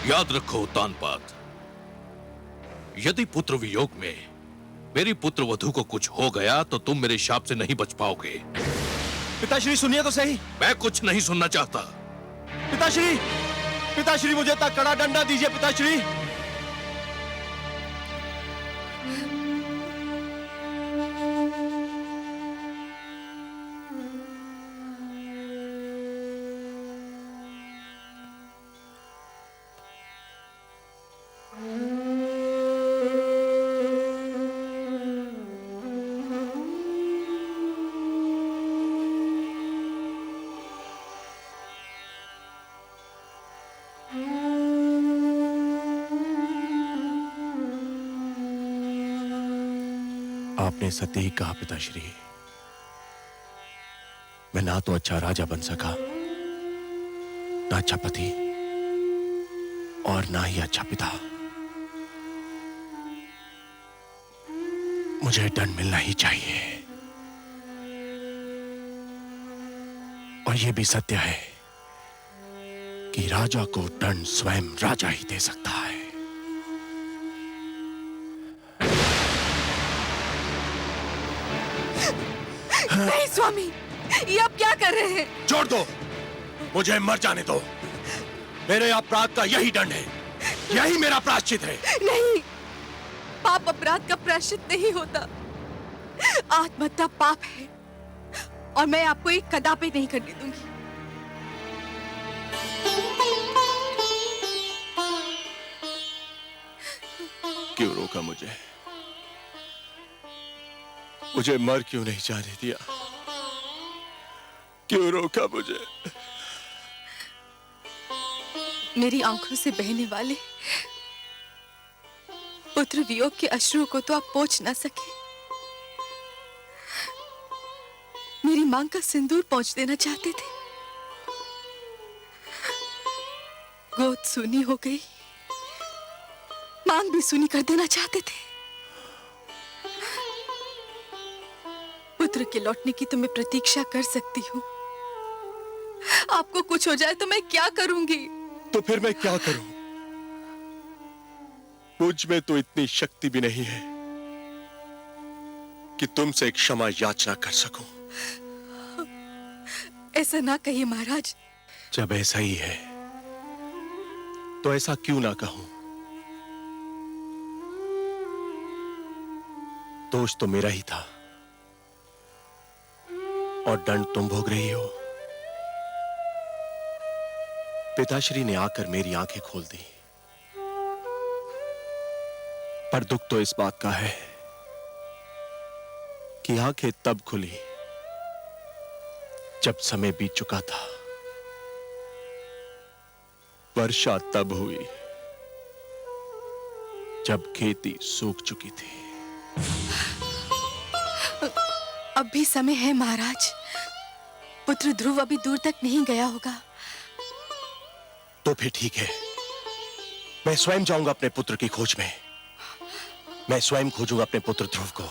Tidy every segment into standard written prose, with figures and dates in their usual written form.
याद रखो तानपात, यदि पुत्र वियोग में मेरी पुत्र वधू को कुछ हो गया तो तुम मेरे शाप से नहीं बच पाओगे। पिताश्री सुनिए तो सही। मैं कुछ नहीं सुनना चाहता। पिताश्री, पिताश्री मुझे इतना कड़ा डंडा दीजिए पिताश्री। आपने सत्य ही कहा पिताश्री। मैं ना तो अच्छा राजा बन सका, ना अच्छा पति, और ना ही अच्छा पिता। मुझे दंड मिलना ही चाहिए। और यह भी सत्य है कि राजा को दंड स्वयं राजा ही दे सकता है। नहीं स्वामी, ये आप क्या कर रहे हैं? छोड़ दो, मुझे मर जाने दो। मेरे अपराध का यही दंड है, यही मेरा प्रायश्चित है। नहीं, पाप अपराध का प्रायश्चित नहीं होता। आत्महत्या पाप है और मैं आपको एक कदापि नहीं करने दूंगी। क्यों रोका मुझे? मुझे मर क्यों नहीं जाने दिया? क्यों रोका मुझे? मेरी आंखों से बहने वाले पुत्र वियोग के अश्रुओं को तो आप पोंछ ना सके। मेरी मांग का सिंदूर पोंछ देना चाहते थे। गोद सूनी हो गई, मांग भी सूनी कर देना चाहते थे। पुत्र के लौटने की तो मैं प्रतीक्षा कर सकती हूँ। आपको कुछ हो जाए तो मैं क्या करूंगी? तो फिर मैं क्या करूं? मुझ में तो इतनी शक्ति भी नहीं है कि तुमसे क्षमा याचना कर सकूं। ऐसा ना कहिए महाराज। जब ऐसा ही है तो ऐसा क्यों ना कहूं? दोष तो मेरा ही था और दंड तुम भोग रही हो। पिताश्री ने आकर मेरी आंखें खोल दी, पर दुख तो इस बात का है कि आंखें तब खुली जब समय बीत चुका था। वर्षा तब हुई जब खेती सूख चुकी थी। अब भी समय है महाराज। पुत्र ध्रुव अभी दूर तक नहीं गया होगा। तो फिर ठीक है, मैं स्वयं जाऊंगा अपने पुत्र की खोज में। मैं स्वयं खोजूंगा अपने पुत्र ध्रुव को।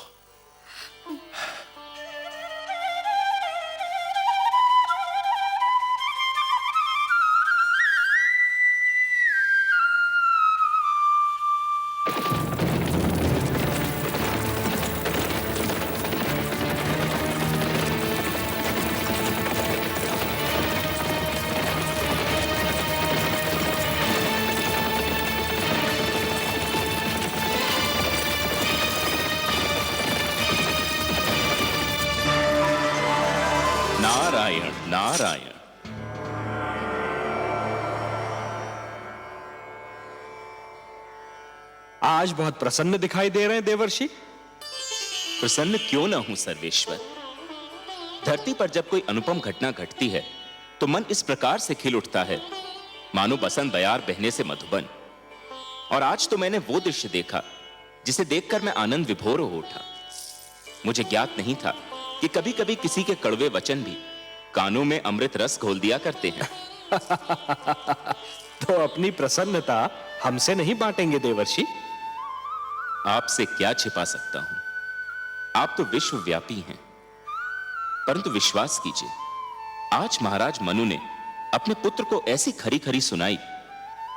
नारायण नारायण। आज बहुत प्रसन्न दिखाई दे रहे हैं देवर्षि। प्रसन्न क्यों ना हूं सर्वेश्वर। धरती पर जब कोई अनुपम घटना घटती है तो मन इस प्रकार से खिल उठता है मानो बसंत बयार बहने से मधुबन। और आज तो मैंने वो दृश्य देखा जिसे देखकर मैं आनंद विभोर हो उठा। मुझे ज्ञात नहीं था कि कभी कभी किसी के कड़वे वचन भी कानों में अमृत रस घोल दिया करते हैं। तो अपनी प्रसन्नता हमसे नहीं बांटेंगे देवर्षि? आपसे क्या छिपा सकता हूं? आप तो विश्वव्यापी हैं। परंतु विश्वास कीजिए, आज महाराज मनु ने अपने पुत्र को ऐसी खरी खरी सुनाई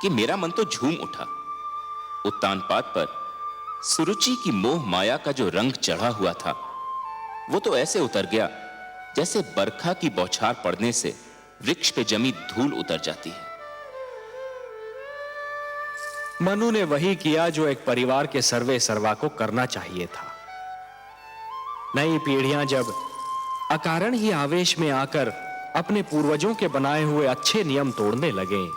कि मेरा मन तो झूम उठा। उत्तानपाद पर सुरुचि की मोह माया का जो रंग चढ़ा हुआ था, वो तो ऐसे उतर गया जैसे बरखा की बौछार पड़ने से वृक्ष पे जमी धूल उतर जाती है। मनु ने वही किया जो एक परिवार के सर्वे सर्वा को करना चाहिए था। नई पीढ़ियां जब अकारण ही आवेश में आकर अपने पूर्वजों के बनाए हुए अच्छे नियम तोड़ने लगे,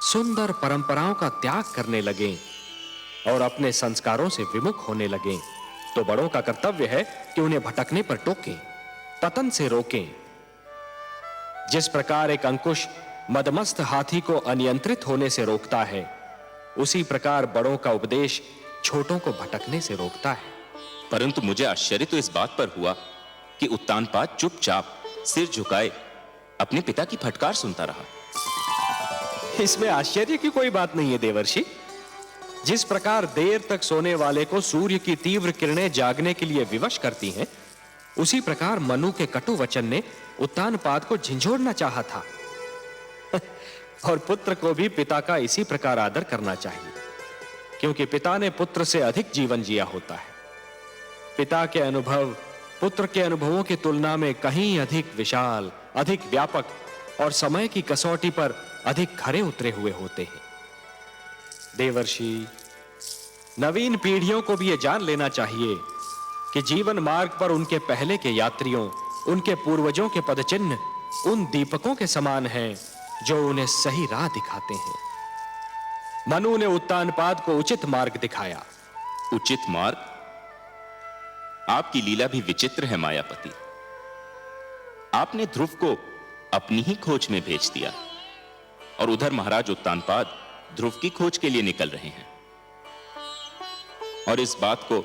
सुंदर परंपराओं का त्याग करने लगे और अपने संस्कारों से विमुख होने लगे, तो बड़ों का कर्तव्य है कि उन्हें भटकने पर टोकें, पतन से रोकें। जिस प्रकार एक अंकुश मदमस्त हाथी को अनियंत्रित होने से रोकता है, उसी प्रकार बड़ों का उपदेश छोटों को भटकने से रोकता है। परंतु मुझे आश्चर्य तो इस बात पर हुआ कि उत्तानपाद चुपचाप सिर झुकाए अपने पिता की फटकार सुनता रहा। इसमें आश्चर्य की कोई बात नहीं है देवर्षि। जिस प्रकार देर तक सोने वाले को सूर्य की तीव्र किरणें जागने के लिए विवश करती हैं, उसी प्रकार मनु के कटु वचन ने उत्तानपाद को झंझोड़ना चाहा था। और पुत्र को भी पिता का इसी प्रकार आदर करना चाहिए, क्योंकि पिता ने पुत्र से अधिक जीवन जिया होता है। पिता के अनुभव पुत्र के अनुभवों की तुलना में कहीं अधिक विशाल, अधिक व्यापक और समय की कसौटी पर अधिक खरे उतरे हुए होते हैं। देवर्षि, नवीन पीढ़ियों को भी यह जान लेना चाहिए कि जीवन मार्ग पर उनके पहले के यात्रियों, उनके पूर्वजों के पदचिन्ह उन दीपकों के समान हैं जो उन्हें सही राह दिखाते हैं। मनु ने उत्तानपाद को उचित मार्ग दिखाया। उचित मार्ग? आपकी लीला भी विचित्र है मायापति। आपने ध्रुव को अपनी ही खोज में भेज दिया और उधर महाराज उत्तानपाद ध्रुव की खोज के लिए निकल रहे हैं। और इस बात को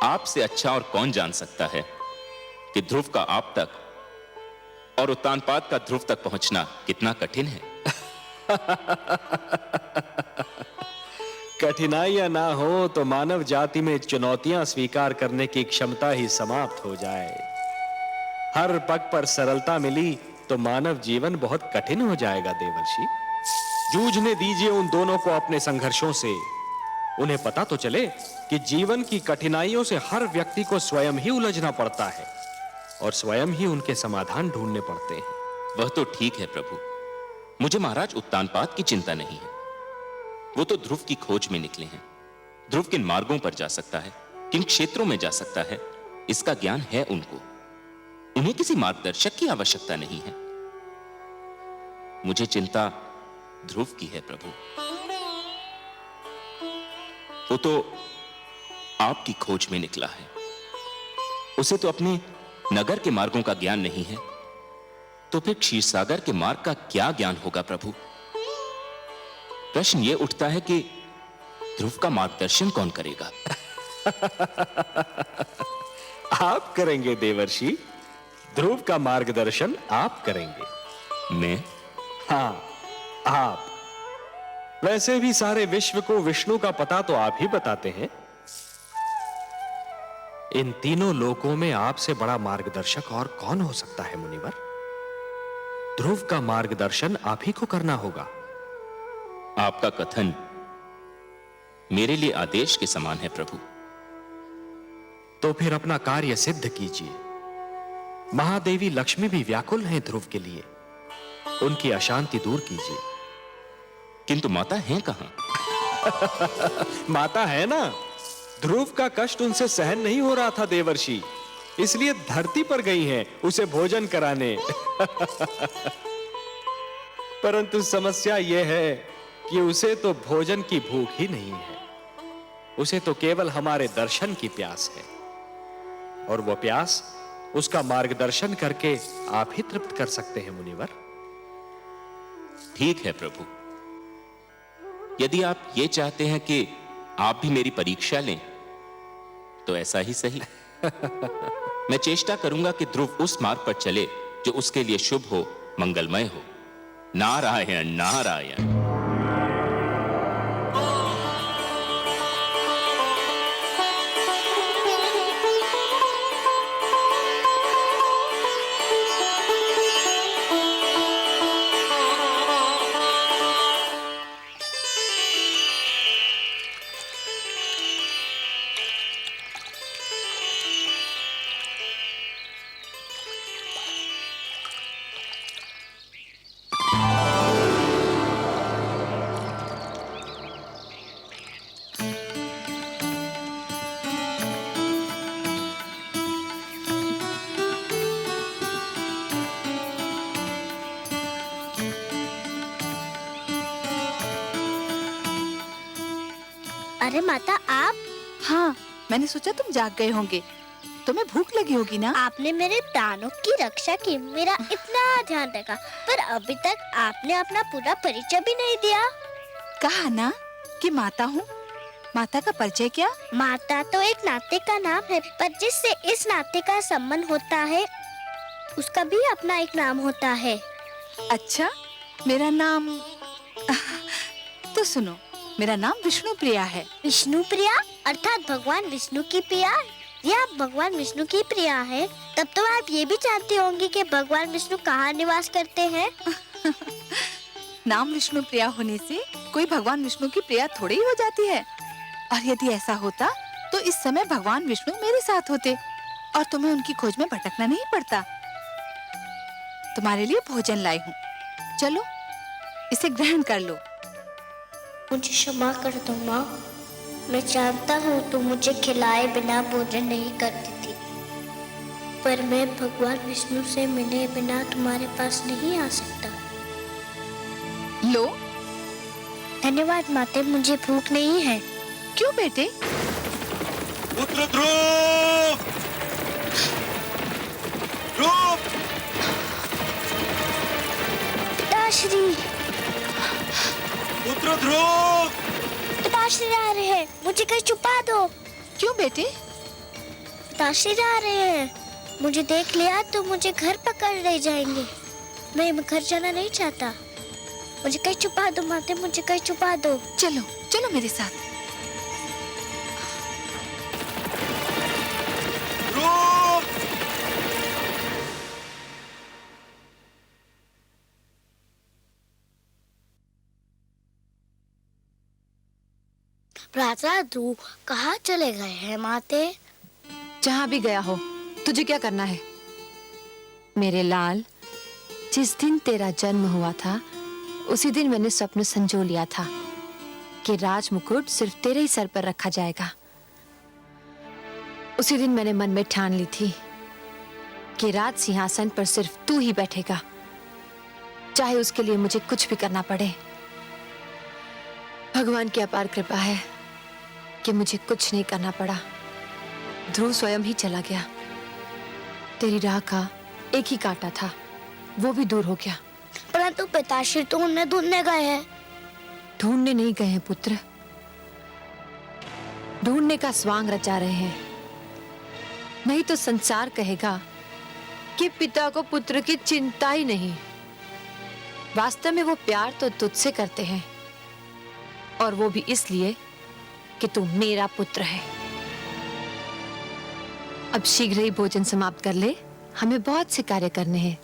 आपसे अच्छा और कौन जान सकता है कि ध्रुव का आप तक और उत्तानपाद का ध्रुव तक पहुंचना कितना कठिन है। कठिनाइयां ना हो तो मानव जाति में चुनौतियां स्वीकार करने की क्षमता ही समाप्त हो जाए। हर पग पर सरलता मिली तो मानव जीवन बहुत कठिन हो जाएगा देवर्षि। जूझने दीजिए उन दोनों को अपने संघर्षों से। उन्हें पता तो चले कि जीवन की कठिनाइयों से हर व्यक्ति को स्वयं ही उलझना पड़ता है और स्वयं ही उनके समाधान ढूंढने पड़ते हैं। वह तो ठीक है प्रभु, मुझे महाराज उत्तानपाद की चिंता नहीं है। वो तो ध्रुव की खोज में निकले हैं। ध्रुव किन मार्गों पर जा सकता है, किन क्षेत्रों में जा सकता है, इसका ज्ञान है उनको। उन्हें किसी मार्गदर्शक की आवश्यकता नहीं है। मुझे चिंता ध्रुव की है प्रभु। वो तो आपकी खोज में निकला है। उसे तो अपने नगर के मार्गों का ज्ञान नहीं है, तो फिर क्षीरसागर के मार्ग का क्या ज्ञान होगा प्रभु? प्रश्न यह उठता है कि ध्रुव का मार्गदर्शन कौन करेगा? आप करेंगे देवर्षि। ध्रुव का मार्गदर्शन आप करेंगे। मैं? हां, आप। वैसे भी सारे विश्व को विष्णु का पता तो आप ही बताते हैं। इन तीनों लोकों में आपसे बड़ा मार्गदर्शक और कौन हो सकता है मुनिवर? ध्रुव का मार्गदर्शन आप ही को करना होगा। आपका कथन मेरे लिए आदेश के समान है प्रभु। तो फिर अपना कार्य सिद्ध कीजिए। महादेवी लक्ष्मी भी व्याकुल हैं ध्रुव के लिए। उनकी अशांति दूर कीजिए। किंतु माता हैं कहां? माता है ना। ध्रुव का कष्ट उनसे सहन नहीं हो रहा था देवर्षि, इसलिए धरती पर गई हैं उसे भोजन कराने। परंतु समस्या यह है कि उसे तो भोजन की भूख ही नहीं है। उसे तो केवल हमारे दर्शन की प्यास है, और वह प्यास उसका मार्गदर्शन करके आप ही तृप्त कर सकते हैं मुनिवर। ठीक है प्रभु, यदि आप ये चाहते हैं कि आप भी मेरी परीक्षा लें, तो ऐसा ही सही। मैं चेष्टा करूंगा कि ध्रुव उस मार्ग पर चले जो उसके लिए शुभ हो, मंगलमय हो। नारायण नारायण। अरे माता आप हाँ, मैंने सोचा तुम जाग गए होंगे, तुम्हें भूख लगी होगी ना। आपने मेरे प्राणों की रक्षा की, मेरा इतना ध्यान रखा, पर अभी तक आपने अपना पूरा परिचय भी नहीं दिया। कहा ना कि माता हूँ। माता का परिचय क्या? माता तो एक नाते का नाम है, पर जिससे इस नाते का संबंध होता है उसका भी अपना एक नाम होता है। अच्छा, मेरा नाम तो सुनो, मेरा नाम विष्णु प्रिया है। विष्णु प्रिया अर्थात भगवान विष्णु की प्रिया। ये आप भगवान विष्णु की प्रिया है, तब तो आप ये भी जानते होंगे कि भगवान विष्णु कहाँ निवास करते हैं। नाम विष्णु प्रिया होने से कोई भगवान विष्णु की प्रिया थोड़ी ही हो जाती है। और यदि ऐसा होता तो इस समय भगवान विष्णु मेरे साथ होते और तुम्हें उनकी खोज में भटकना नहीं पड़ता। तुम्हारे लिए भोजन लाई हूँ, चलो इसे ग्रहण कर लो। मुझे क्षमा कर दो माँ, मैं जानता हूँ तुम मुझे खिलाए बिना भोजन नहीं करती थी, पर मैं भगवान विष्णु से मिले बिना तुम्हारे पास नहीं आ सकता। लो। धन्यवाद माते, मुझे भूख नहीं है। क्यों बेटे? पुत्र ध्रुव! ध्रुव! पिताश्री, पुत्र ध्रुव! पिताश्री आ रहे हैं, मुझे कहीं छुपा दो। क्यों बेटे? पिताश्री आ रहे हैं, मुझे देख लिया तो मुझे घर पकड़ ले जाएंगे। मैं घर जाना नहीं चाहता, मुझे कहीं छुपा दो माते, मुझे कहीं छुपा दो। चलो चलो मेरे साथ। राजा ध्रुव कहाँ चले गए हैं माते? जहां भी गया हो, तुझे क्या करना है? मेरे लाल, जिस दिन तेरा जन्म हुआ था उसी दिन मैंने स्वप्न संजो लिया था कि राज मुकुट सिर्फ तेरे ही सर पर रखा जाएगा। उसी दिन मैंने मन में ठान ली थी कि राज सिंहासन पर सिर्फ तू ही बैठेगा, चाहे उसके लिए मुझे कुछ भी करना पड़े। भगवान की अपार कृपा है कि मुझे कुछ नहीं करना पड़ा। ध्रुव स्वयं ही चला गया। तेरी राह का एक ही कांटा था, वो भी दूर हो गया। परंतु पिताश्री तो उन्हें ढूंढने गए हैं। ढूंढने नहीं गए हैं पुत्र, ढूंढने का स्वांग रचा रहे हैं। नहीं तो संसार कहेगा कि पिता को पुत्र की चिंता ही नहीं। वास्तव में वो प्यार तो तुझसे करते हैं, और वो भी इसलिए कि तू मेरा पुत्र है। अब शीघ्र ही भोजन समाप्त कर ले, हमें बहुत से कार्य करने हैं।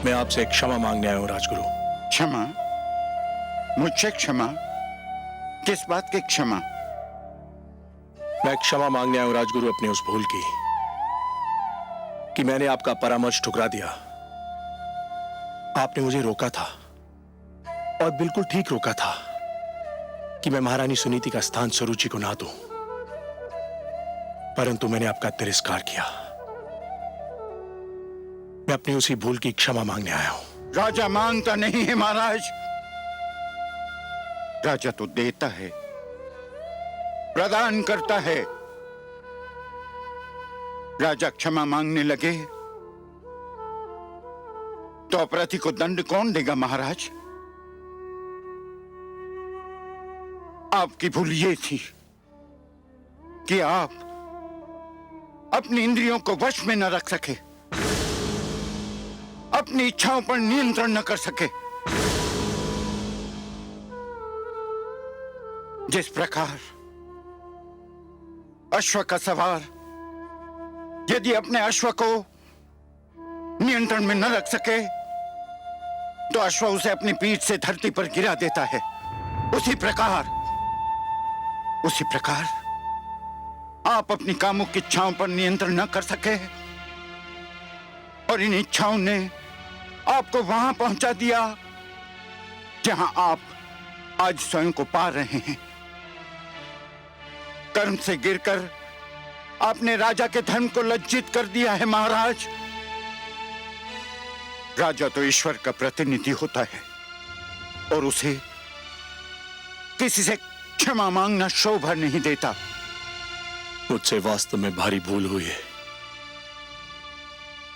मैं आपसे क्षमा मांगने आया हूं राजगुरु। क्षमा? मुझसे क्षमा? किस बात की क्षमा? मैं क्षमा मांगने आया हूं राजगुरु अपने उस भूल की कि मैंने आपका परामर्श ठुकरा दिया। आपने मुझे रोका था और बिल्कुल ठीक रोका था कि मैं महारानी सुनीति का स्थान सुरुचि को ना दूं, परंतु मैंने आपका तिरस्कार किया। मैं अपनी उसी भूल की क्षमा मांगने आया हूं। राजा मांगता नहीं है महाराज, राजा तो देता है, प्रदान करता है। राजा क्षमा मांगने लगे तो अपराधी को दंड कौन देगा महाराज? आपकी भूल ये थी कि आप अपनी इंद्रियों को वश में न रख सके, अपनी इच्छाओं पर नियंत्रण न कर सके, जिस प्रकार अश्व का सवार यदि अपने अश्व को नियंत्रण में न रख सके तो अश्व उसे अपनी पीठ से धरती पर गिरा देता है, उसी प्रकार आप अपनी कामुक इच्छाओं पर नियंत्रण न कर सके और इन इच्छाओं ने आपको वहां पहुंचा दिया जहां आप आज स्वयं को पा रहे हैं। कर्म से गिरकर आपने राजा के धर्म को लज्जित कर दिया है महाराज। राजा तो ईश्वर का प्रतिनिधि होता है और उसे किसी से क्षमा मांगना शोभा नहीं देता। मुझसे वास्तव में भारी भूल हुई है।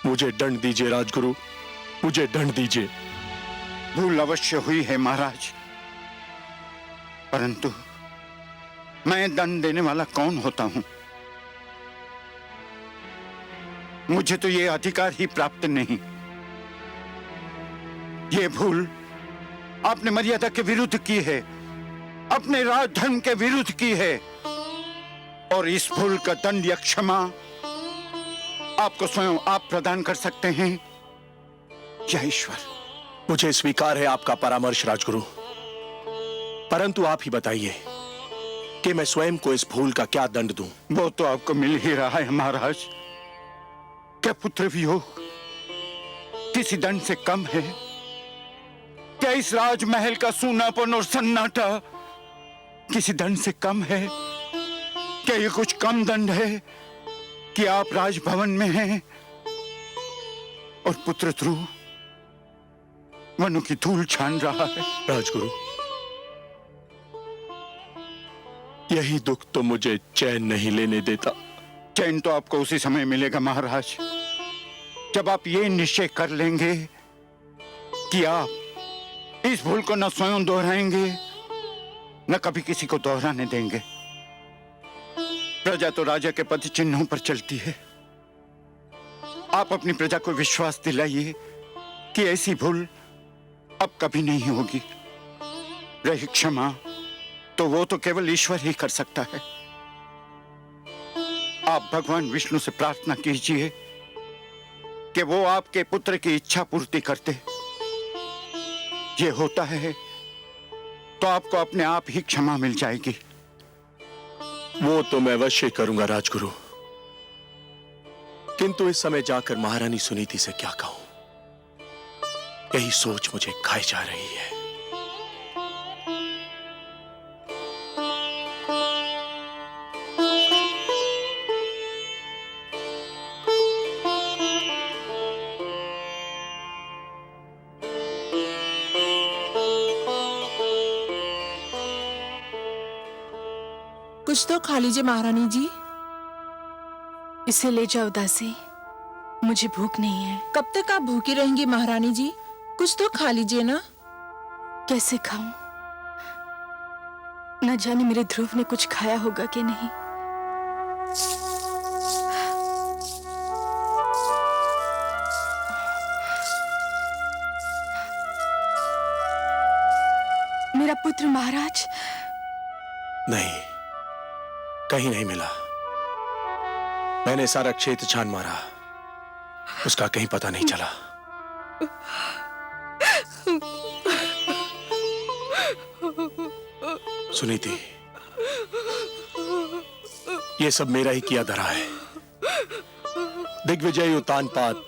मुझे दंड दीजिए राजगुरु, मुझे दंड दीजिए। भूल अवश्य हुई है महाराज, परंतु मैं दंड देने वाला कौन होता हूं? मुझे तो यह अधिकार ही प्राप्त नहीं। यह भूल आपने मर्यादा के विरुद्ध की है, अपने राज धर्म के विरुद्ध की है और इस भूल का दंड या क्षमा आपको स्वयं आप प्रदान कर सकते हैं या ईश्वर? मुझे स्वीकार है आपका परामर्श राजगुरु, परंतु आप ही बताइए कि मैं स्वयं को इस भूल का क्या दंड दूं? वो तो आपको मिल ही रहा है महाराज। क्या पुत्र वियोग किसी दंड से कम है? क्या इस राजमहल का सूनापन और सन्नाटा किसी दंड से कम है? क्या ये कुछ कम दंड है कि आप राजभवन में हैं और पुत्र ध्रुव वनों की धूल छान रहा है? राजगुरु, यही दुख तो मुझे चैन नहीं लेने देता। चैन तो आपको उसी समय मिलेगा महाराज, जब आप ये निश्चय कर लेंगे कि आप इस भूल को न स्वयं दोहराएंगे न कभी किसी को दोहराने देंगे। प्रजा तो राजा के पद चिन्हों पर चलती है। आप अपनी प्रजा को विश्वास दिलाइए कि ऐसी भूल अब कभी नहीं होगी। रही क्षमा तो वो तो केवल ईश्वर ही कर सकता है। आप भगवान विष्णु से प्रार्थना कीजिए कि वो आपके पुत्र की इच्छा पूर्ति करते। ये होता है तो आपको अपने आप ही क्षमा मिल जाएगी। वो तो मैं अवश्य करूंगा राजगुरु, किंतु इस समय जाकर महारानी सुनीति से क्या कहूं, यही सोच मुझे खाई जा रही है। कुछ तो खा लीजिए महारानी जी। इसे ले जाओ दासी, मुझे भूख नहीं है। कब तक आप भूखी रहेंगी महारानी जी? कुछ तो खा लीजिए ना। कैसे खाऊं? न जाने मेरे ध्रुव ने कुछ खाया होगा कि नहीं। मेरा पुत्र महाराज? नहीं, कहीं नहीं मिला। मैंने सारा क्षेत्र छान मारा, उसका कहीं पता नहीं चला। सुनीति, ये सब मेरा ही किया धरा है। दिग्विजय उतानपाद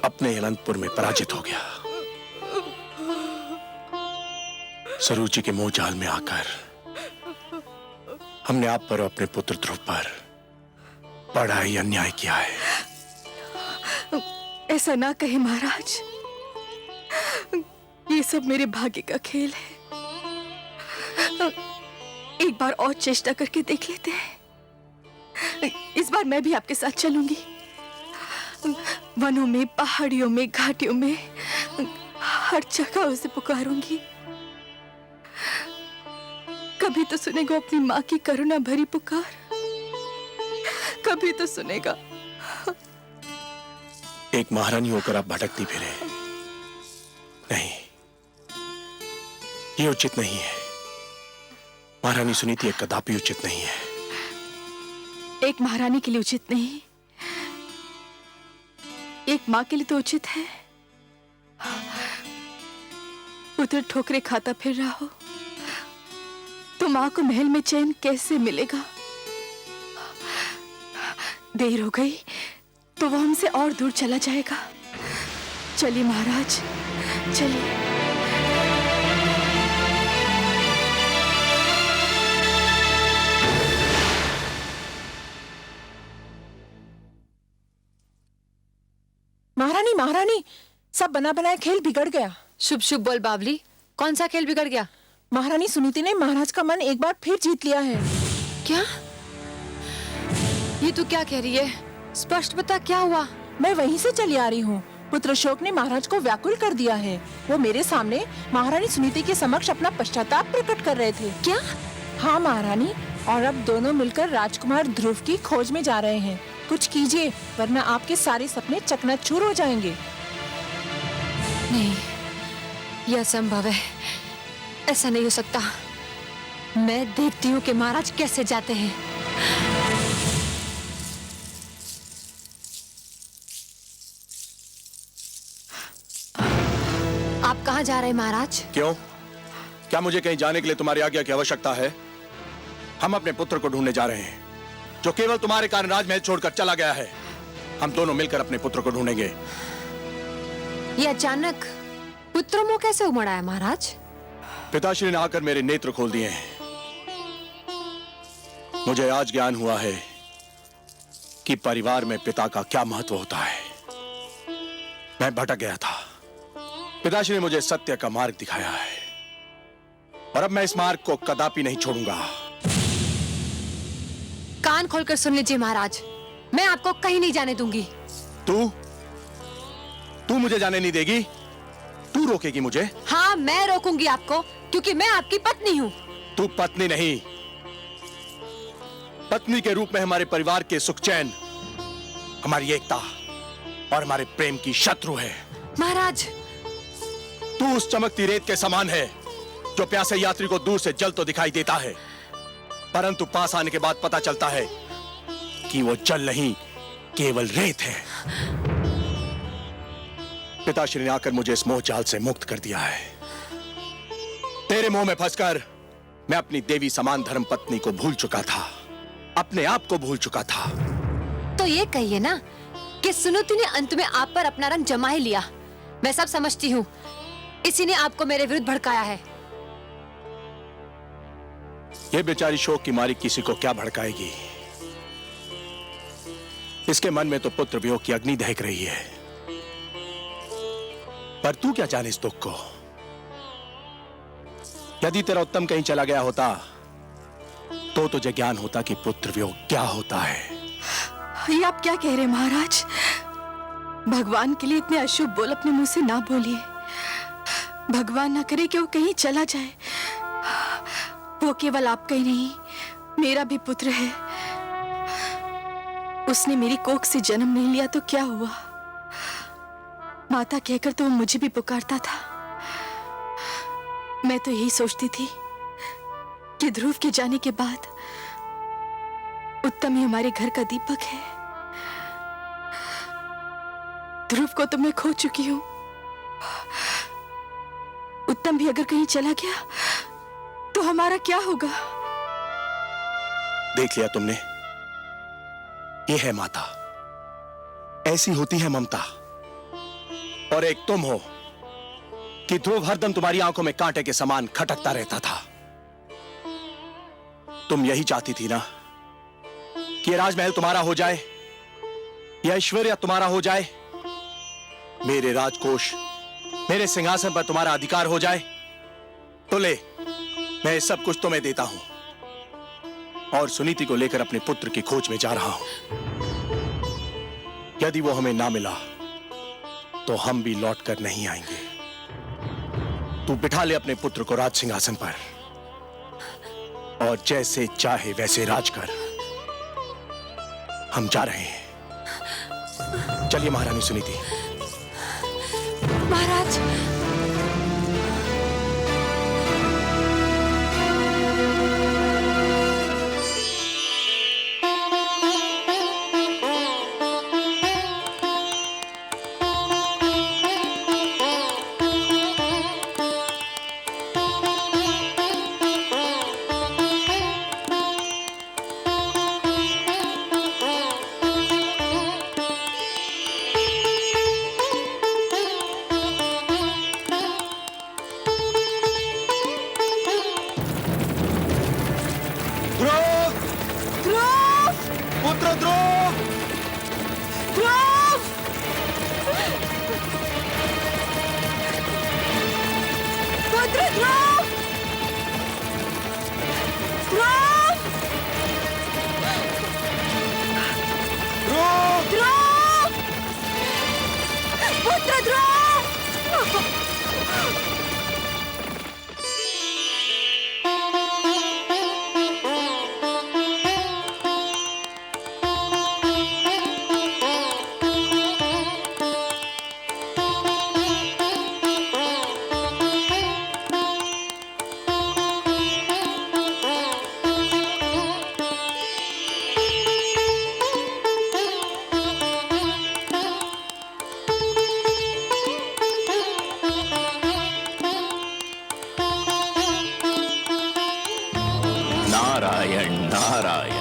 अपने अनंतपुर में पराजित हो गया। सरुचि के मोह जाल में आकर हमने आप पर और अपने पुत्र ध्रुव पर बड़ा ही अन्याय किया है। ऐसा ना कहे महाराज, ये सब मेरे भाग्य का खेल है। एक बार और चेष्टा करके देख लेते हैं। इस बार मैं भी आपके साथ चलूंगी। वनों में, पहाड़ियों में, घाटियों में, हर जगह उसे पुकारूंगी। कभी तो सुनेगा अपनी माँ की करुणा भरी पुकार, कभी तो सुनेगा। एक महारानी होकर आप भटकती फिरे। नहीं, ये उचित नहीं है। महारानी सुनीति एक कदापि उचित नहीं है। एक महारानी के लिए उचित नहीं, एक माँ के लिए तो उचित है। पुत्र ठोकरे खाता फिर रहा हो तो माँ को महल में चैन कैसे मिलेगा? देर हो गई तो वो हमसे और दूर चला जाएगा। चलिए महाराज, चलिए। महारानी महारानी, सब बना बनाया खेल बिगड़ गया। शुभ शुभ बोल बावली, कौन सा खेल बिगड़ गया? महारानी सुनीति ने महाराज का मन एक बार फिर जीत लिया है। क्या? ये तू क्या कह रही है? स्पष्ट बता, क्या हुआ? मैं वहीं से चली आ रही हूँ। पुत्र शोक ने महाराज को व्याकुल कर दिया है। वो मेरे सामने महारानी सुनीति के समक्ष अपना पश्चाताप प्रकट कर रहे थे। क्या? हाँ महारानी, और अब दोनों मिलकर राजकुमार ध्रुव की खोज में जा रहे हैं। कुछ कीजिए, वरना आपके सारे सपने चकनाचूर हो जाएंगे। नहीं, यह असंभव है। ऐसा नहीं हो सकता। मैं देखती हूँ कि महाराज कैसे जाते हैं। आप कहाँ जा रहे हैं महाराज? क्यों? क्या मुझे कहीं जाने के लिए तुम्हारी आज्ञा की आवश्यकता है? हम अपने पुत्र को ढूंढने जा रहे हैं, जो केवल तुम्हारे कारण राजमहल छोड़कर चला गया है। हम दोनों मिलकर अपने पुत्र को ढूंढेंगे। ये अचानक पुत्र मोह कैसे उमड़ आया महाराज? पिताश्री ने आकर मेरे नेत्र खोल दिए हैं। मुझे आज ज्ञान हुआ है कि परिवार में पिता का क्या महत्व होता है। मैं भटक गया था, पिताश्री ने मुझे सत्य का मार्ग दिखाया है, और अब मैं इस मार्ग को कदापि नहीं छोड़ूंगा। कान खोलकर सुन लीजिए महाराज, मैं आपको कहीं नहीं जाने दूंगी। तू मुझे जाने नहीं देगी? तू रोकेगी मुझे? हाँ, मैं रोकूंगी आपको, क्योंकि मैं आपकी पत्नी हूँ। तू पत्नी नहीं, पत्नी के रूप में हमारे परिवार के सुख चैन, हमारी एकता और हमारे प्रेम की शत्रु है। महाराज, तू उस चमकती रेत के समान है जो प्यासे यात्री को दूर से जल तो दिखाई देता है, परंतु पास आने के बाद पता चलता है कि वो जल नहीं, केवल रेत है। पिताश्री ने आकर मुझे इस मोह जाल से मुक्त कर दिया है। तेरे मोह में फंसकर मैं अपनी देवी समान धर्म पत्नी को भूल चुका था, अपने आप को भूल चुका था। तो ये कहिए ना कि सुनीति ने अंत में आप पर अपना रंग जमा ही लिया। मैं सब समझती हूँ, इसी ने आपको मेरे विरुद्ध भड़काया है। ये बेचारी शोक की मारी किसी को क्या भड़काएगी? इसके मन में तो पुत्र वियोग की अग्नि दहक रही है, पर तू क्या जाने इस दुख को? यदि तेरा उत्तम कहीं चला गया होता तो तुझे ज्ञान होता कि पुत्र वियोग क्या होता है। ये आप क्या कह रहे हैं महाराज? भगवान के लिए इतने अशुभ बोल अपने मुंह से ना बोलिए। भगवान ना करे कि वो कहीं चला जाए। वो केवल आपका ही नहीं, मेरा भी पुत्र है। उसने मेरी कोख से जन्म नहीं लिया तो क्या हुआ? माता कहकर तो वो मुझे भी पुकारता था। मैं तो यही सोचती थी कि ध्रुव के जाने के बाद उत्तम ही हमारे घर का दीपक है। ध्रुव को तो मैं खो चुकी हूं। उत्तम भी अगर कहीं चला गया तो हमारा क्या होगा? देख लिया तुमने, ये है माता, ऐसी होती है ममता। और एक तुम हो कि ध्रुव हरदम तुम्हारी आंखों में कांटे के समान खटकता रहता था। तुम यही चाहती थी ना कि राजमहल तुम्हारा हो जाए, यह ऐश्वर्य तुम्हारा हो जाए, मेरे राजकोष, मेरे सिंहासन पर तुम्हारा अधिकार हो जाए। तो ले, मैं सब कुछ तुम्हें देता हूं, और सुनीति को लेकर अपने पुत्र की खोज में जा रहा हूं। यदि वो हमें ना मिला तो हम भी लौट कर नहीं आएंगे। तू बिठा ले अपने पुत्र को राज सिंहासन पर, और जैसे चाहे वैसे राज कर। हम जा रहे हैं। चलिए महारानी सुनीति। महाराज, ध्रुव! ध्रुव! पुत्र ध्रुव! ध्रुव! पुत्र ध्रुव! ध्रुव! ध्रुव! ध्रुव! पुत्र ध्रुव! नारायण नारायण।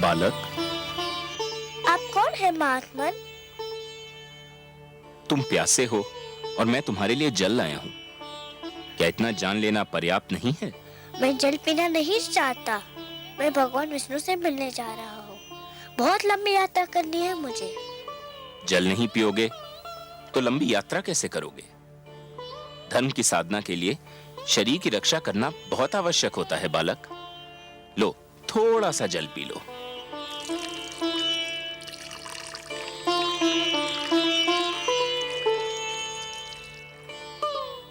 बालक, आप कौन है महात्मन? तुम प्यासे हो और मैं तुम्हारे लिए जल लाया हूं। क्या इतना जान लेना पर्याप्त नहीं है? मैं जल पीना नहीं चाहता। मैं भगवान विष्णु से मिलने जा रहा हूँ। बहुत लंबी यात्रा करनी है मुझे। जल नहीं पियोगे तो लंबी यात्रा कैसे करोगे? धर्म की साधना के लिए शरीर की रक्षा करना बहुत आवश्यक होता है बालक। लो, थोड़ा सा जल पी लो।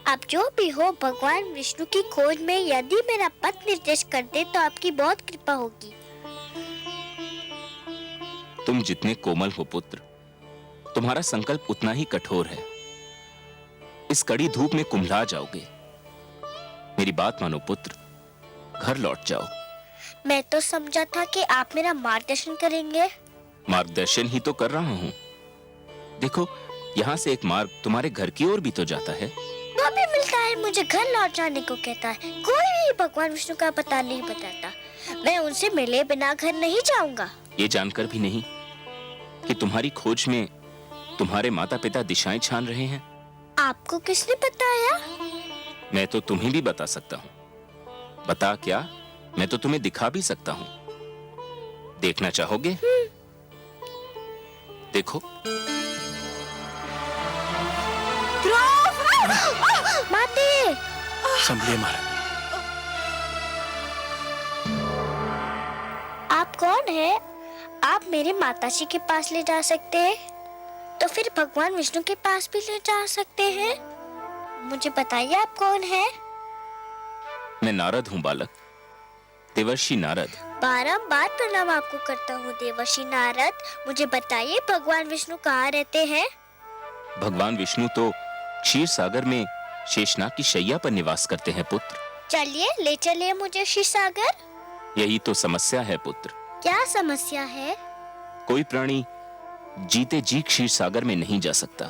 आप जो भी हो, भगवान विष्णु की खोज में यदि मेरा पथ निर्देश कर दे तो आपकी बहुत कृपा होगी। तुम जितने कोमल हो पुत्र, तुम्हारा संकल्प उतना ही कठोर है। इस कड़ी धूप में कुम्हला जाओगे। मेरी बात मानो पुत्र, घर लौट जाओ। मैं तो समझा था कि आप मेरा मार्गदर्शन करेंगे। मार्गदर्शन ही तो कर रहा हूं। देखो, यहाँ से एक मार्ग तुम्हारे घर की ओर भी तो जाता है। वो भी मिलता है, मुझे घर लौट जाने को कहता है। कोई भी भगवान विष्णु का पता नहीं बताता। मैं उनसे मिले बिना घर नहीं जाऊंगा। ये जानकर भी नहीं कि तुम्हारी खोज में तुम्हारे माता पिता दिशाएं छान रहे हैं। आपको किसने बताया? मैं तो तुम्हें भी बता सकता हूँ। बता क्या, मैं तो तुम्हें दिखा भी सकता हूँ। देखना चाहोगे? देखो। माते! संभलिए महाराज। आप कौन है? आप मेरे माताजी के पास ले जा सकते हैं, तो फिर भगवान विष्णु के पास भी ले जा सकते हैं। मुझे बताइए, आप कौन है? मैं नारद हूँ बालक, देवर्षि नारद। बारंबार प्रणाम आपको करता हूँ देवर्षि नारद। मुझे बताइए, भगवान विष्णु कहाँ रहते हैं? भगवान विष्णु तो क्षीर सागर में शेषनाग की शैया पर निवास करते हैं पुत्र। चलिए, ले चलिए मुझे क्षीर सागर। यही तो समस्या है पुत्र। क्या समस्या है? कोई प्राणी जीते जी क्षीर सागर में नहीं जा सकता।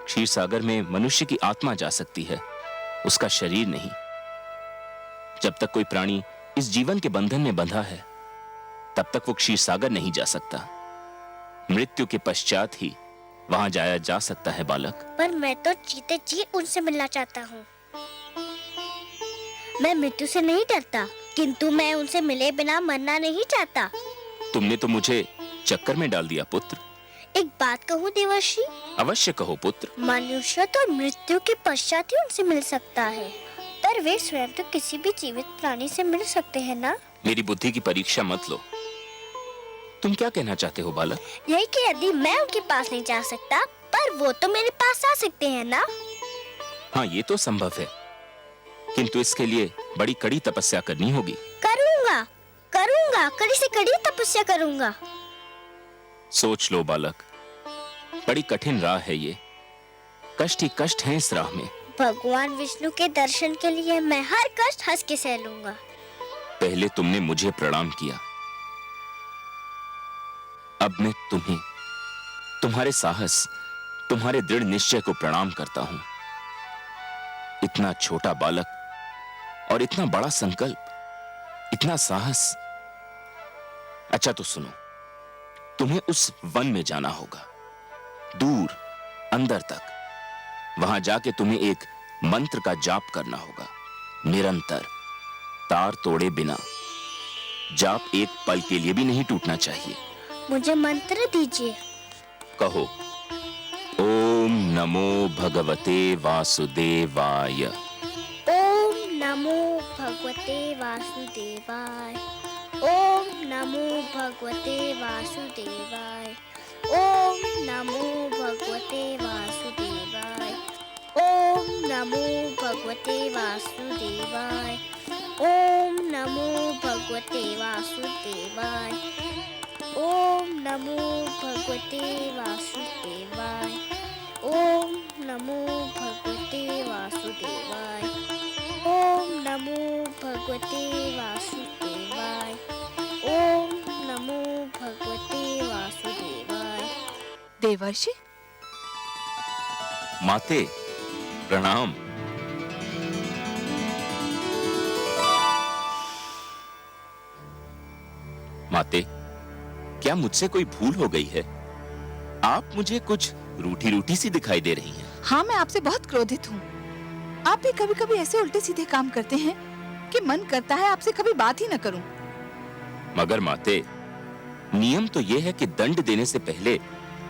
क्षीर सागर में मनुष्य की आत्मा जा सकती है, उसका शरीर नहीं। जब तक कोई प्राणी इस जीवन के बंधन में बंधा है, तब तक वो क्षीर सागर नहीं जा सकता। मृत्यु के पश्चात ही वहां जाया जा सकता है बालक। पर मैं तो जीते जी उनसे मिलना चाहता हूँ। मैं मृत्यु से नहीं डरता, किंतु मैं उनसे मिले बिना मरना नहीं चाहता। तुमने तो मुझे चक्कर में डाल दिया पुत्र। एक बात कहूँ देवर्षि, अवश्य कहो पुत्र। मनुष्य तो मृत्यु के पश्चात ही उनसे मिल सकता है, पर वे स्वयं तो किसी भी जीवित प्राणी से मिल सकते हैं ना? मेरी बुद्धि की परीक्षा मत लो। तुम क्या कहना चाहते हो बालक? यही कि यदि मैं उनके पास नहीं जा सकता, पर वो तो मेरे पास आ सकते हैं ना? हाँ, ये तो संभव है, किंतु इसके लिए बड़ी कड़ी तपस्या करनी होगी। करूँगा, करूँगा, कड़ी से कड़ी तपस्या करूँगा। सोच लो बालक, बड़ी कठिन राह है ये, कष्ट ही कष्ट है इस राह में। भगवान विष्णु के दर्शन के लिए मैं हर कष्ट हंस के सह लूंगा। पहले तुमने मुझे प्रणाम किया, अब मैं तुम्हें, तुम्हारे साहस, तुम्हारे दृढ़ निश्चय को प्रणाम करता हूं। इतना छोटा बालक और इतना बड़ा संकल्प, इतना साहस। अच्छा तो सुनो, तुम्हें उस वन में जाना होगा, दूर अंदर तक। वहां जाके तुम्हें एक मंत्र का जाप करना होगा, निरंतर, तार तोड़े बिना। जाप एक पल के लिए भी नहीं टूटना चाहिए। मुझे मंत्र दीजिए। कहो, ओम नमो भगवते वासुदेवाय। ओम नमो भगवते वासुदेवाय। ओम नमो भगवते वासुदेवाय। ओम नमो भगवते वासुदेवाय। ओम नमो भगवते वासुदेवाय। ओम नमो भगवते वासुदेवाय। ओम नमो भगवते वासुदेवाय। ओम नमो भगवते वासुदेवाय। ओम नमो भगवते वासुदेवाय। ओम नमो भगवते वासुदेवाय। देवर्षि, माते प्रणाम। माते, क्या मुझसे कोई भूल हो गई है? आप मुझे कुछ रूठी रूठी सी दिखाई दे रही हैं। हाँ, मैं आपसे बहुत क्रोधित हूँ। आप भी कभी कभी ऐसे उल्टे सीधे काम करते हैं कि मन करता है आपसे कभी बात ही न करूं। मगर माते, नियम तो यह है कि दंड देने से पहले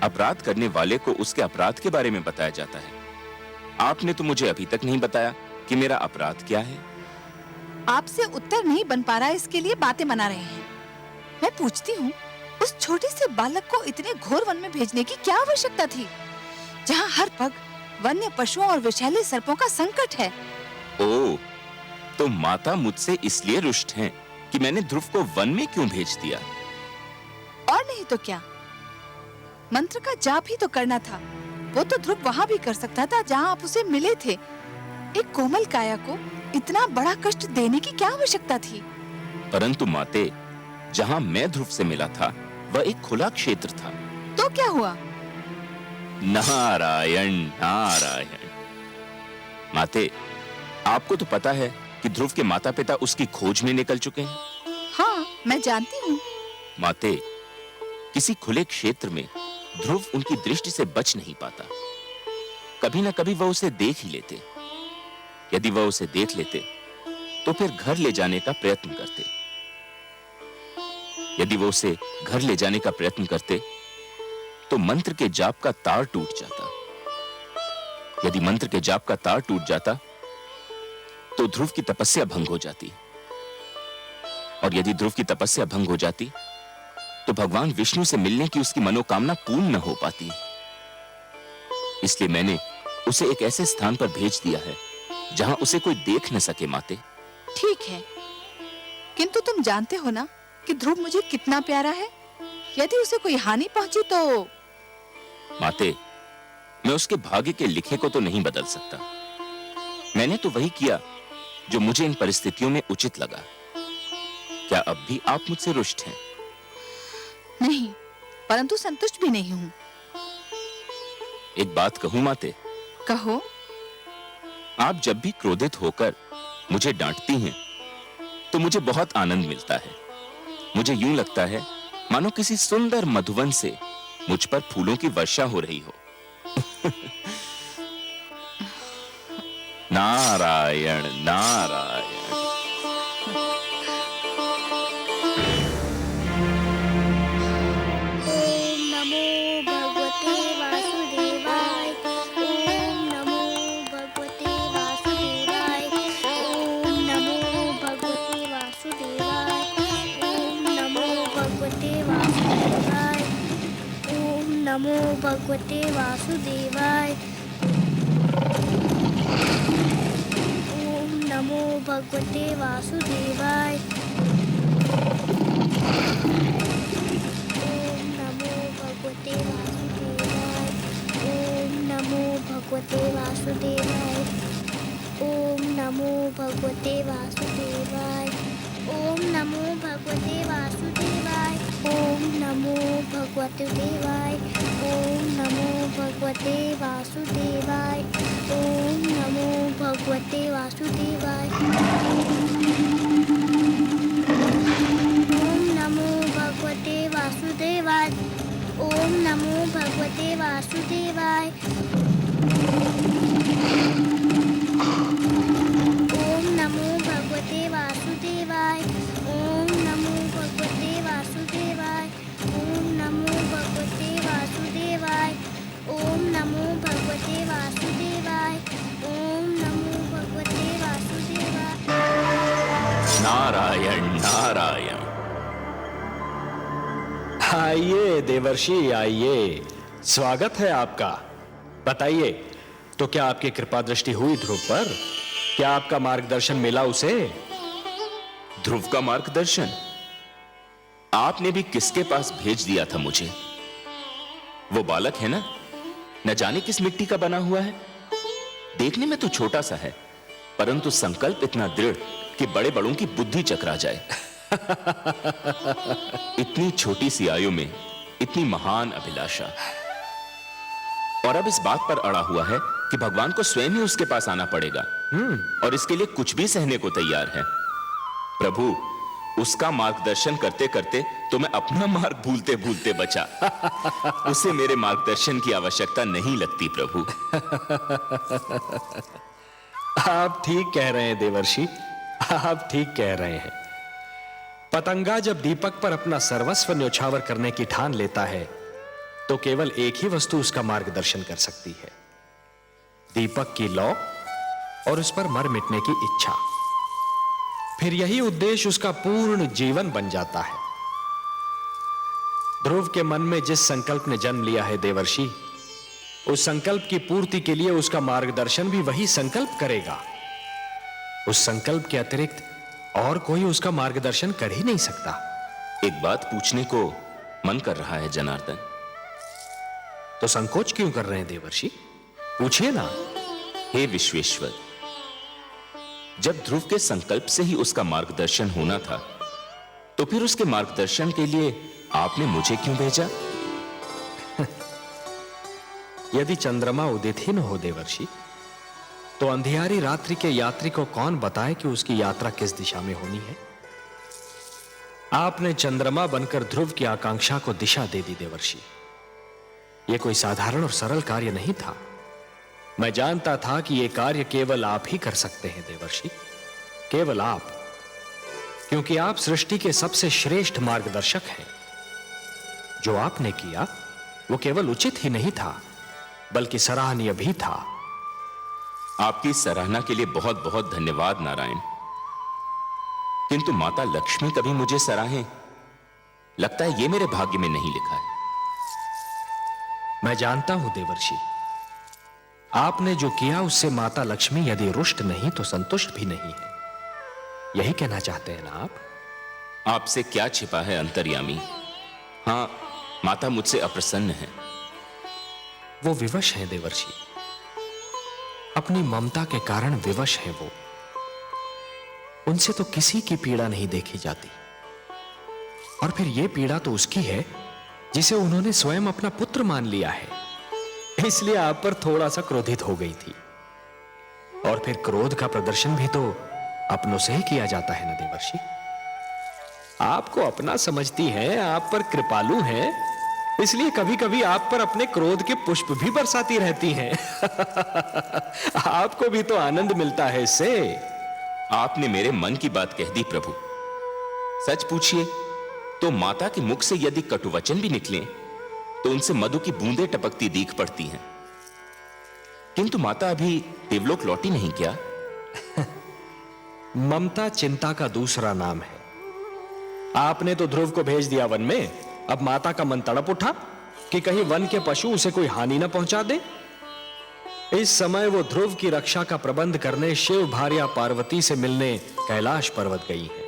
अपराध करने वाले को उसके अपराध के बारे में बताया जाता है। आपने तो मुझे अभी तक नहीं बताया कि मेरा अपराध क्या है। आपसे उत्तर नहीं बन पा रहा है, इसके लिए बातें मना रहे हैं। मैं पूछती हूँ, उस छोटे से बालक को इतने घोर वन में भेजने की क्या आवश्यकता थी, जहाँ हर पग वन्य पशुओं और विषैले सर्पों का संकट है? ओह, तो माता मुझसे इसलिए रुष्ट हैं कि मैंने ध्रुव को वन में क्यों भेज दिया? और नहीं तो क्या, मंत्र का जाप ही तो करना था। वो तो ध्रुव वहाँ भी कर सकता था जहाँ आप उसे मिले थे। एक कोमल काया को इतना बड़ा कष्ट देने की क्या आवश्यकता थी? परंतु माते, जहाँ मैं ध्रुव से मिला था वह एक खुला क्षेत्र था। तो क्या हुआ? नारायण नारायण। माते, आपको तो पता है कि ध्रुव के माता पिता उसकी खोज में निकल चुके हैं। हाँ, मैं जानती हूँ। माते, किसी खुले क्षेत्र में ध्रुव उनकी दृष्टि से बच नहीं पाता। कभी ना कभी वह उसे देख ही लेते। यदि वह उसे देख लेते तो फिर घर ले जाने का प्रयत्न करते। यदि वो उसे घर ले जाने का प्रयत्न करते तो मंत्र के जाप का तार टूट जाता। यदि मंत्र के जाप का तार टूट जाता तो ध्रुव की तपस्या भंग हो जाती, और यदि ध्रुव की तपस्या भंग हो जाती तो भगवान विष्णु से मिलने की उसकी मनोकामना पूर्ण न हो पाती। इसलिए मैंने उसे एक ऐसे स्थान पर भेज दिया है जहां उसे कोई देख न सके। माते, ठीक है, किंतु तुम जानते हो ना कि ध्रुव मुझे कितना प्यारा है। यदि उसे कोई हानि पहुंची तो? माते, मैं उसके भाग्य के लिखे को तो नहीं बदल सकता। मैंने तो वही किया जो मुझे इन परिस्थितियों में उचित लगा। क्या अब भी आप मुझसे रुष्ट हैं? नहीं, परंतु संतुष्ट भी नहीं हूँ। एक बात कहूं माते? कहो। आप जब भी क्रोधित होकर मुझे डांटती हैं तो मुझे बहुत आनंद मिलता है। मुझे यूं लगता है मानो किसी सुंदर मधुवन से मुझ पर फूलों की वर्षा हो रही हो। नारायण नारायण। ओम नमो नमो भगवते वासुदेवाय। ओम नमो भगवते वासुदेवाय। ओम नमो भगवते वासुदेवाय। ओम नमो भगवते वासुदेवाय। ओम नमो भगवते वासुदेवाय। ओम नमो भगवते वासुदेवाय। ओम नमो भगवते देवाय। ओम नमो भगवते वासुदेवाय। ओम नमो भगवते वासुदेवाय। ओम नमो भगवते वासुदेवाय। ओम नमो भगवते वासुदेवाय। ओम नमो भगवते वासुदेवाय। ओम नमो भगवते वासुदेवाय। ओम नमो भगवते वासुदेवाय। ओम नमो भगवते वासुदेवाय। ओम नमो भगवते वासुदेवाय। नारायण नारायण। आइए देवर्षि आइए, स्वागत है आपका। बताइए, तो क्या आपकी कृपा दृष्टि हुई ध्रुव पर? क्या आपका मार्गदर्शन मिला उसे? ध्रुव का मार्गदर्शन आपने भी किसके पास भेज दिया था मुझे? वो बालक है ना, न जाने किस मिट्टी का बना हुआ है। देखने में तो छोटा सा है, परंतु संकल्प इतना दृढ़ कि बड़े बड़ों की बुद्धि चकरा जाए। इतनी छोटी सी आयु में इतनी महान अभिलाषा, और अब इस बात पर अड़ा हुआ है कि भगवान को स्वयं ही उसके पास आना पड़ेगा, और इसके लिए कुछ भी सहने को तैयार है। प्रभु, उसका मार्गदर्शन करते करते तो मैं अपना मार्ग भूलते भूलते बचा। उसे मेरे मार्गदर्शन की आवश्यकता नहीं लगती प्रभु। आप ठीक कह रहे हैं देवर्षि, आप ठीक कह रहे हैं। पतंगा जब दीपक पर अपना सर्वस्व न्योछावर करने की ठान लेता है तो केवल एक ही वस्तु उसका मार्गदर्शन कर सकती है, दीपक की लौ और उस पर मर मिटने की इच्छा। फिर यही उद्देश्य उसका पूर्ण जीवन बन जाता है। ध्रुव के मन में जिस संकल्प ने जन्म लिया है देवर्षि, उस संकल्प की पूर्ति के लिए उसका मार्गदर्शन भी वही संकल्प करेगा। उस संकल्प के अतिरिक्त और कोई उसका मार्गदर्शन कर ही नहीं सकता। एक बात पूछने को मन कर रहा है जनार्दन। तो संकोच क्यों कर रहे हैं देवर्षि? पूछिए ना। हे विश्वेश्वर, जब ध्रुव के संकल्प से ही उसका मार्गदर्शन होना था, तो फिर उसके मार्गदर्शन के लिए आपने मुझे क्यों भेजा? यदि चंद्रमा उदित ही न हो देवर्षि, तो अंधियारी रात्रि के यात्री को कौन बताए कि उसकी यात्रा किस दिशा में होनी है? आपने चंद्रमा बनकर ध्रुव की आकांक्षा को दिशा दे दी देवर्षि। यह कोई साधारण और सरल कार्य नहीं था। मैं जानता था कि यह कार्य केवल आप ही कर सकते हैं देवर्षि, केवल आप, क्योंकि आप सृष्टि के सबसे श्रेष्ठ मार्गदर्शक हैं। जो आपने किया वो केवल उचित ही नहीं था, बल्कि सराहनीय भी था। आपकी सराहना के लिए बहुत बहुत धन्यवाद नारायण। किंतु माता लक्ष्मी कभी मुझे सराहें, लगता है ये मेरे भाग्य में नहीं लिखा है। मैं जानता हूं देवर्षि, आपने जो किया उससे माता लक्ष्मी यदि रुष्ट नहीं तो संतुष्ट भी नहीं है। यही कहना चाहते हैं ना आप? आपसे क्या छिपा है अंतर्यामी। हां, माता मुझसे अप्रसन्न है। वो विवश है देवर्षि, अपनी ममता के कारण विवश है वो। उनसे तो किसी की पीड़ा नहीं देखी जाती, और फिर यह पीड़ा तो उसकी है जिसे उन्होंने स्वयं अपना पुत्र मान लिया है। इसलिए आप पर थोड़ा सा क्रोधित हो गई थी। और फिर क्रोध का प्रदर्शन भी तो अपनों से ही किया जाता है ना देवर्षि। आपको अपना समझती हैं, आप पर कृपालु हैं, इसलिए कभी कभी आप पर अपने क्रोध के पुष्प भी बरसाती रहती हैं। आपको भी तो आनंद मिलता है इससे। आपने मेरे मन की बात कह दी प्रभु। सच पूछिए तो माता के मुख से यदि कटुवचन भी निकले तो उनसे मधु की बूंदें टपकती दीख पड़ती हैं। किंतु माता अभी देवलोक लौटी नहीं क्या? ममता चिंता का दूसरा नाम है। आपने तो ध्रुव को भेज दिया वन में, अब माता का मन तड़प उठा कि कहीं वन के पशु उसे कोई हानि न पहुंचा दे। इस समय वो ध्रुव की रक्षा का प्रबंध करने शिव भार्या पार्वती से मिलने कैलाश पर्वत गई है।